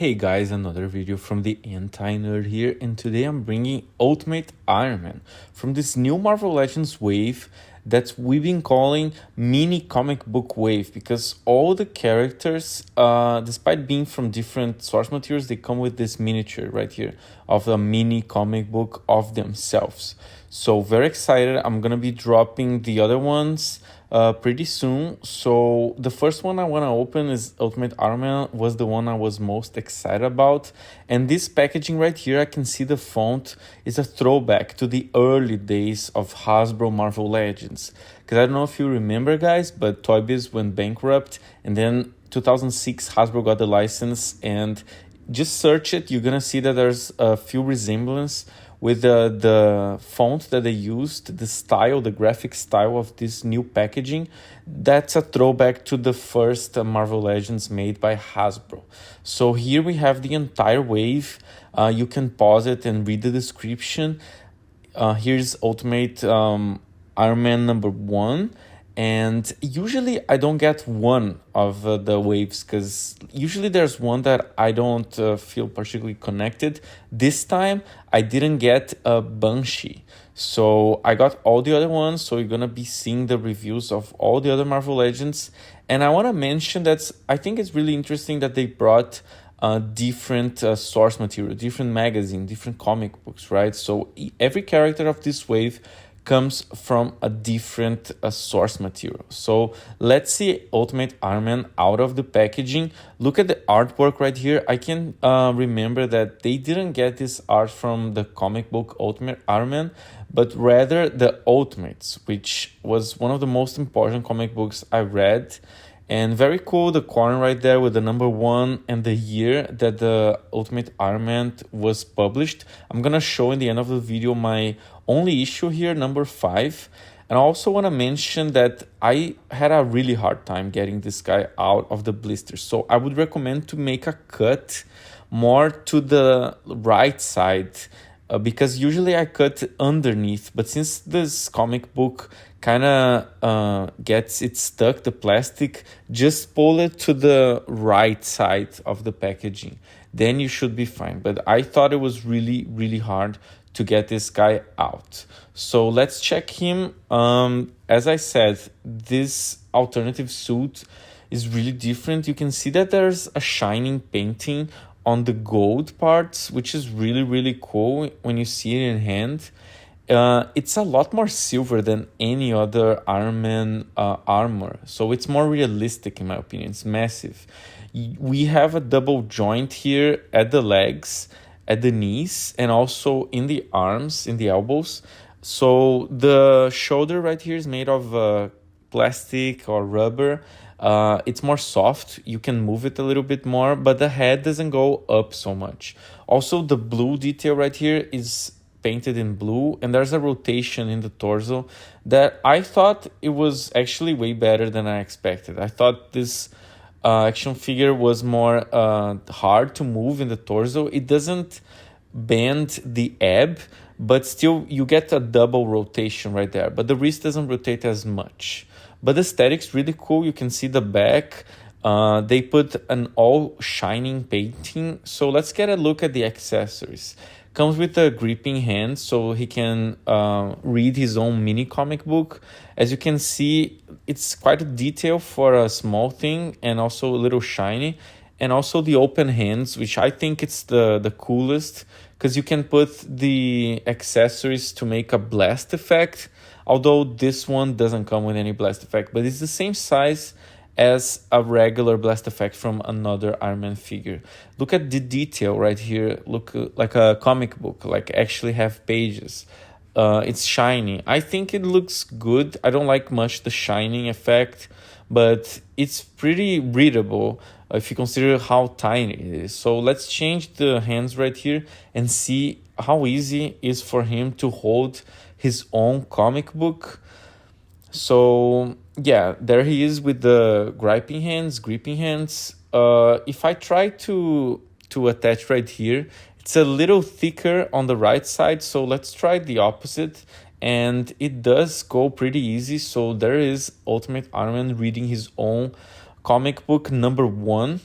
Hey guys, another video from the Anti-Nerd here, and today I'm bringing Ultimate Iron Man from this new Marvel Legends wave that we've been calling mini comic book wave because all the characters, despite being from different source materials, they come with this miniature right here of a mini comic book of themselves. So very excited. I'm gonna be dropping the other ones pretty soon. So the first one I want to open is Ultimate Iron Man, was the one I was most excited about. And this packaging right here, I can see the font is a throwback to the early days of Hasbro Marvel Legends. Because I don't know if you remember, guys, but Toy Biz went bankrupt, and then 2006 Hasbro got the license, and just search it, you're gonna see that there's a few resemblance with the font that they used, the style, the graphic style of this new packaging. That's a throwback to the first Marvel Legends made by Hasbro. So here we have the entire wave. You can pause it and read the description. Here's Ultimate Iron Man #1. And usually I don't get one of the waves because usually there's one that I don't feel particularly connected. This time I didn't get a Banshee. So I got all the other ones. So you're going to be seeing the reviews of all the other Marvel Legends. And I want to mention that I think it's really interesting that they brought different source material, different magazine, different comic books, right? So every character of this wave comes from a different source material. So let's see Ultimate Iron Man out of the packaging. Look at the artwork right here. I can remember that they didn't get this art from the comic book Ultimate Iron Man, but rather the Ultimates, which was one of the most important comic books I read. And very cool, the corner right there with the #1 and the year that the Ultimate Iron Man was published. I'm gonna show in the end of the video my only issue here, #5. And I also want to mention that I had a really hard time getting this guy out of the blister. So I would recommend to make a cut more to the right side, because usually I cut underneath, but since this comic book kind of gets it stuck, the plastic, just pull it to the right side of the packaging. Then you should be fine. But I thought it was really, really hard to get this guy out. So let's check him. As I said, this alternative suit is really different. You can see that there's a shining painting on the gold parts, which is really, really cool when you see it in hand. It's a lot more silver than any other Iron Man armor. So it's more realistic in my opinion. It's massive. We have a double joint here at the legs, at the knees, and also in the arms, in the elbows. So the shoulder right here is made of plastic or rubber. It's more soft. You can move it a little bit more, but the head doesn't go up so much. Also, the blue detail right here is painted in blue, and there's a rotation in the torso that I thought it was actually way better than I expected. I thought this action figure was more hard to move in the torso. It doesn't bend the ab, but still you get a double rotation right there, but the wrist doesn't rotate as much. But the aesthetic's really cool. You can see the back. They put an all shining painting. So let's get a look at the accessories. Comes with a gripping hand, so he can read his own mini comic book. As you can see, it's quite a detail for a small thing, and also a little shiny. And also the open hands, which I think it's the coolest, because you can put the accessories to make a blast effect. Although this one doesn't come with any blast effect, but it's the same size as a regular blast effect from another Iron Man figure. Look at the detail right here. Look like a comic book, like actually have pages. It's shiny. I think it looks good. I don't like much the shining effect, but it's pretty readable if you consider how tiny it is. So let's change the hands right here and see how easy it is for him to hold his own comic book. So yeah, there he is with the gripping hands. If I try to attach right here, it's a little thicker on the right side. So let's try the opposite, and it does go pretty easy. So there is Ultimate Iron Man reading his own comic book #1.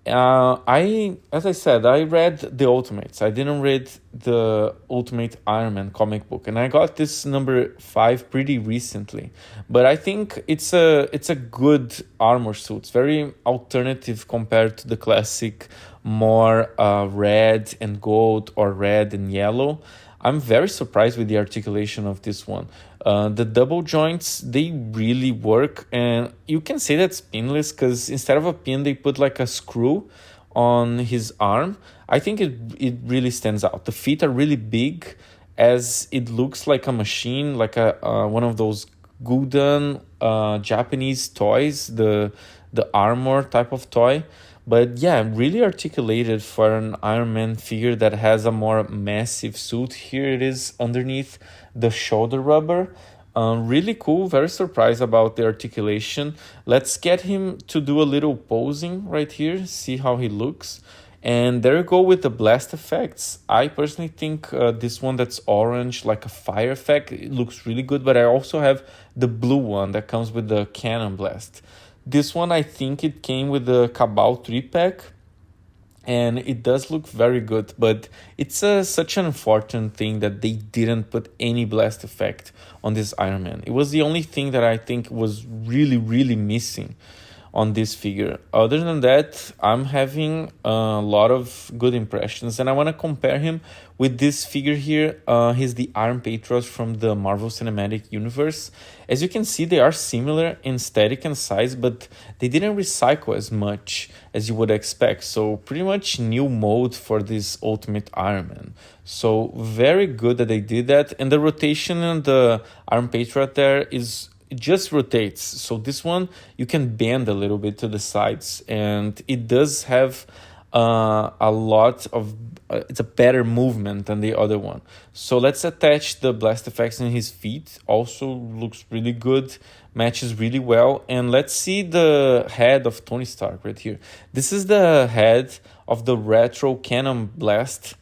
As I said, I read the Ultimates. I didn't read the Ultimate Iron Man comic book, and I got this number 5 pretty recently. But I think it's a good armor suit. It's very alternative compared to the classic, more red and gold or red and yellow. I'm very surprised with the articulation of this one. The double joints, they really work, and you can say that's pinless because instead of a pin, they put like a screw on his arm. I think it really stands out. The feet are really big, as it looks like a machine, like a one of those Gundam Japanese toys, the armor type of toy. But yeah, really articulated for an Iron Man figure that has a more massive suit. Here it is underneath the shoulder rubber. Really cool, very surprised about the articulation. Let's get him to do a little posing right here, see how he looks. And there you go with the blast effects. I personally think this one that's orange, like a fire effect, it looks really good. But I also have the blue one that comes with the cannon blast. This one, I think it came with the Cabal 3-pack, and it does look very good, but it's such an unfortunate thing that they didn't put any blast effect on this Iron Man. It was the only thing that I think was really, really missing on this figure. Other than that, I'm having a lot of good impressions, and I want to compare him with this figure here. He's the Iron Patriot from the Marvel Cinematic Universe. As you can see, they are similar in aesthetic and size, but they didn't recycle as much as you would expect. So pretty much new mold for this Ultimate Iron Man. So very good that they did that. And the rotation in the Iron Patriot there is, it just rotates. So this one you can bend a little bit to the sides, and it does have a lot of it's a better movement than the other one. So let's attach the blast effects in his feet. Also looks really good, matches really well. And let's see the head of Tony Stark right here. This is the head of the retro cannon blast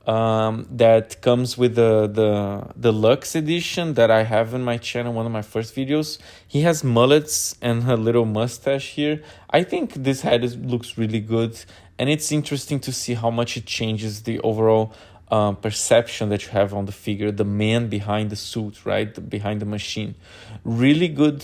that comes with the Lux edition that I have in my channel, one of my first videos. He has mullets and a little mustache here. I think this head looks really good, and it's interesting to see how much it changes the overall perception that you have on the figure, the man behind the suit, right, behind the machine. Really good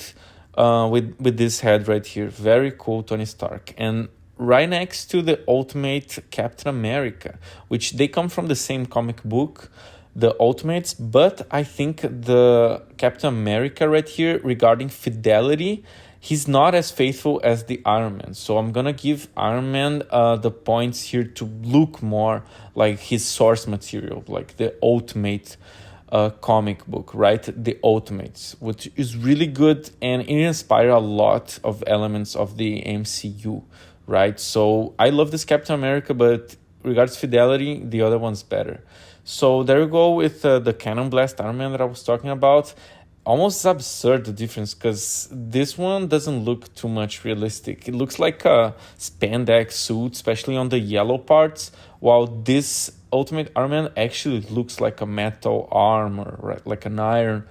with this head right here. Very cool, Tony Stark. And right next to the Ultimate Captain America, which they come from the same comic book, the Ultimates, but I think the Captain America right here, regarding fidelity, he's not as faithful as the Iron Man. So I'm gonna give Iron Man the points here to look more like his source material, like the Ultimate comic book, right? The Ultimates, which is really good, and it inspired a lot of elements of the MCU, right? So I love this Captain America, but regards fidelity, the other one's better. So there you go with the Cannon Blast Iron Man that I was talking about. Almost absurd, the difference, because this one doesn't look too much realistic. It looks like a spandex suit, especially on the yellow parts, while this Ultimate Iron Man actually looks like a metal armor, right? Like an iron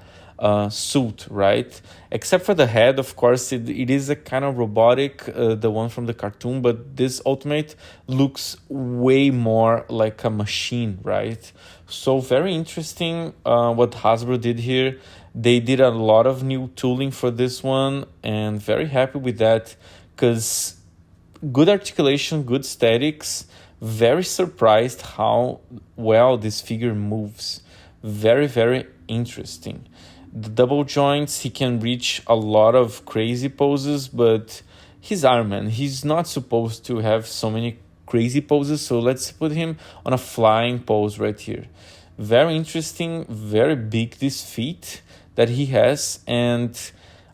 suit, right? Except for the head, of course, it is a kind of robotic, the one from the cartoon, but this Ultimate looks way more like a machine, right? So very interesting what Hasbro did here. They did a lot of new tooling for this one, and very happy with that, because good articulation, good aesthetics. Very surprised how well this figure moves. Very, very interesting. The double joints, he can reach a lot of crazy poses, but he's Iron Man. He's not supposed to have so many crazy poses, so let's put him on a flying pose right here. Very interesting, very big, these feet that he has, and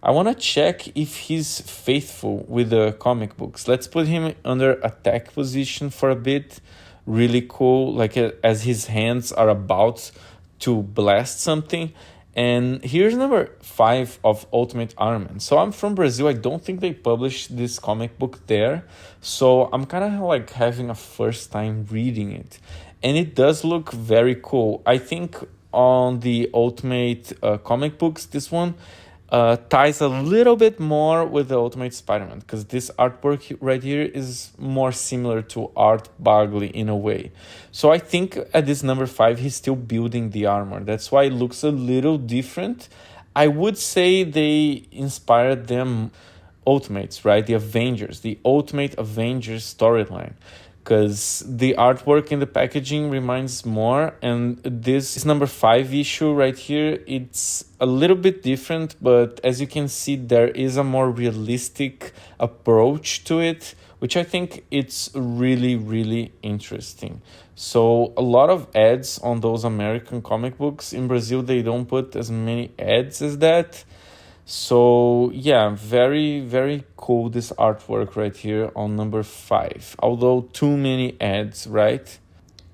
I want to check if he's faithful with the comic books. Let's put him under attack position for a bit. Really cool, like as his hands are about to blast something. And here's number 5 of Ultimate Iron Man. So I'm from Brazil. I don't think they published this comic book there. So I'm kind of like having a first time reading it. And it does look very cool. I think on the Ultimate comic books, this one, ties a little bit more with the Ultimate Spider-Man, because this artwork right here is more similar to Art Bagley in a way. So I think at this number 5, he's still building the armor. That's why it looks a little different. I would say they inspired them Ultimates, right? The Ultimate Avengers storyline, because the artwork in the packaging reminds more, and this is number 5 issue right here. It's a little bit different, but as you can see, there is a more realistic approach to it, which I think it's really, really interesting. So a lot of ads on those American comic books. In Brazil, they don't put as many ads as that. So yeah, very, very cool, this artwork right here on number 5. Although too many ads, right?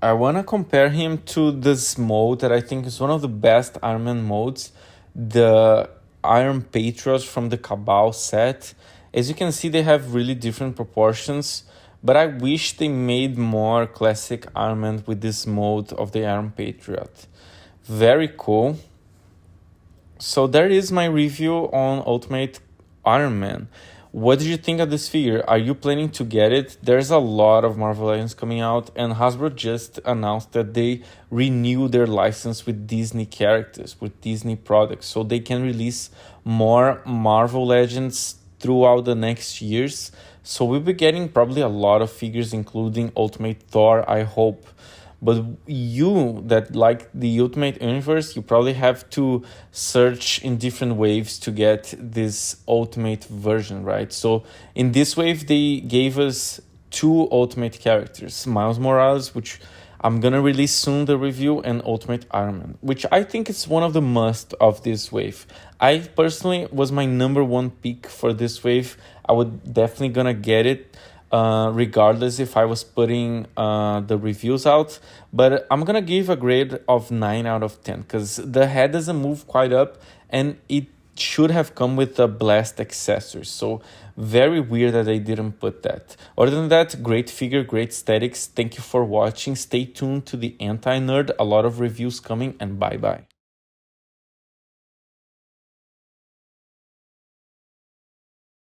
I want to compare him to this mode that I think is one of the best Iron Man modes, the Iron Patriots from the Cabal set. As you can see, they have really different proportions, but I wish they made more classic Iron Man with this mode of the Iron Patriot. Very cool. So there is my review on Ultimate Iron Man. What did you think of this figure? Are you planning to get it? There's a lot of Marvel Legends coming out, and Hasbro just announced that they renew their license with Disney characters, with Disney products, so they can release more Marvel Legends throughout the next years. So we'll be getting probably a lot of figures, including Ultimate Thor, I hope. But you that like the Ultimate Universe, you probably have to search in different waves to get this Ultimate version, right? So in this wave, they gave us 2 Ultimate characters, Miles Morales, which I'm gonna release soon the review, and Ultimate Iron Man, which I think is one of the must of this wave. I personally was my number 1 pick for this wave. I would definitely gonna get it. Regardless if I was putting the reviews out, but I'm gonna give a grade of 9 out of 10 because the head doesn't move quite up, and it should have come with the blast accessories. So very weird that they didn't put that. Other than that, great figure, great aesthetics. Thank you for watching. Stay tuned to the Anti-Nerd. A lot of reviews coming, and bye bye.